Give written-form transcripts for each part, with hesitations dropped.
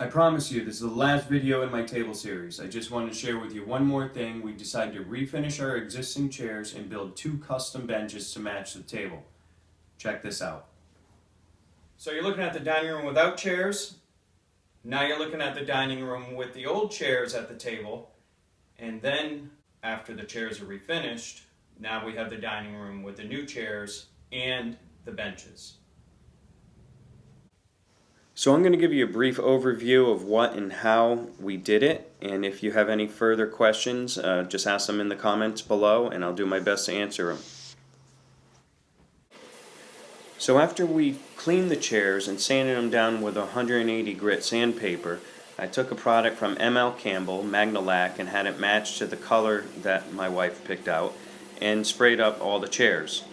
I promise you, this is the last video in my table series. I just wanted to share with you one more thing. We decided to refinish our existing chairs and build 2 custom benches to match the table. Check this out. So you're looking at the dining room without chairs. Now you're looking at the dining room with the old chairs at the table. And then, after the chairs are refinished, now we have the dining room with the new chairs and the benches. So I'm going to give you a brief overview of what and how we did it, and if you have any further questions, just ask them in the comments below and I'll do my best to answer them. So after we cleaned the chairs and sanded them down with 180 grit sandpaper, I took a product from M.L. Campbell, Magnalac, and had it matched to the color that my wife picked out and sprayed up all the chairs.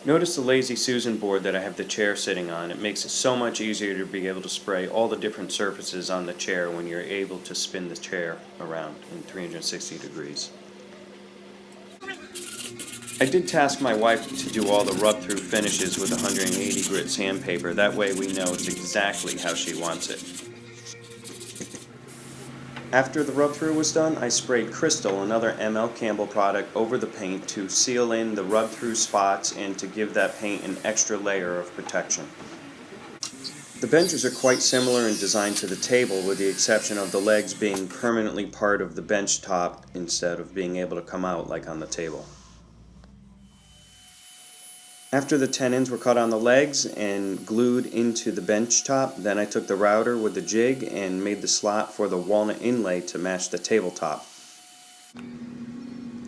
Notice the Lazy Susan board that I have the chair sitting on. It makes it so much easier to be able to spray all the different surfaces on the chair when you're able to spin the chair around in 360 degrees. I did task my wife to do all the rub-through finishes with 180 grit sandpaper. That way we know it's exactly how she wants it. After the rub-through was done, I sprayed Crystal, another M.L. Campbell product, over the paint to seal in the rub-through spots and to give that paint an extra layer of protection. The benches are quite similar in design to the table, with the exception of the legs being permanently part of the bench top instead of being able to come out like on the table. After the tenons were cut on the legs and glued into the bench top, then I took the router with the jig and made the slot for the walnut inlay to match the tabletop.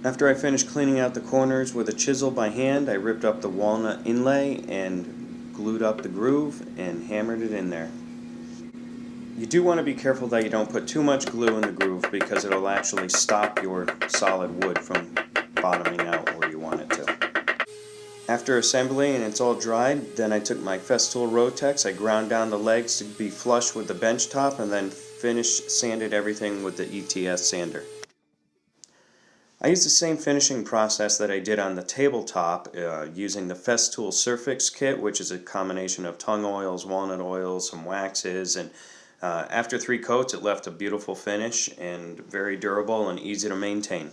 After I finished cleaning out the corners with a chisel by hand, I ripped up the walnut inlay and glued up the groove and hammered it in there. You do want to be careful that you don't put too much glue in the groove because it will actually stop your solid wood from bottoming out where you want it to. After assembly and it's all dried, then I took my Festool Rotex, I ground down the legs to be flush with the bench top, and then sanded everything with the ETS sander. I used the same finishing process that I did on the tabletop using the Festool Surfix kit, which is a combination of tung oils, walnut oils, some waxes, and after 3 coats it left a beautiful finish and very durable and easy to maintain.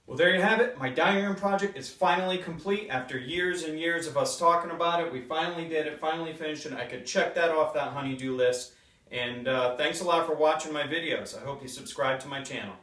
Well, there you have it. My dining room project is finally complete. After years and years of us talking about it, we finally did it, finally finished it. I could check that off that honey-do list. And thanks a lot for watching my videos. I hope you subscribe to my channel.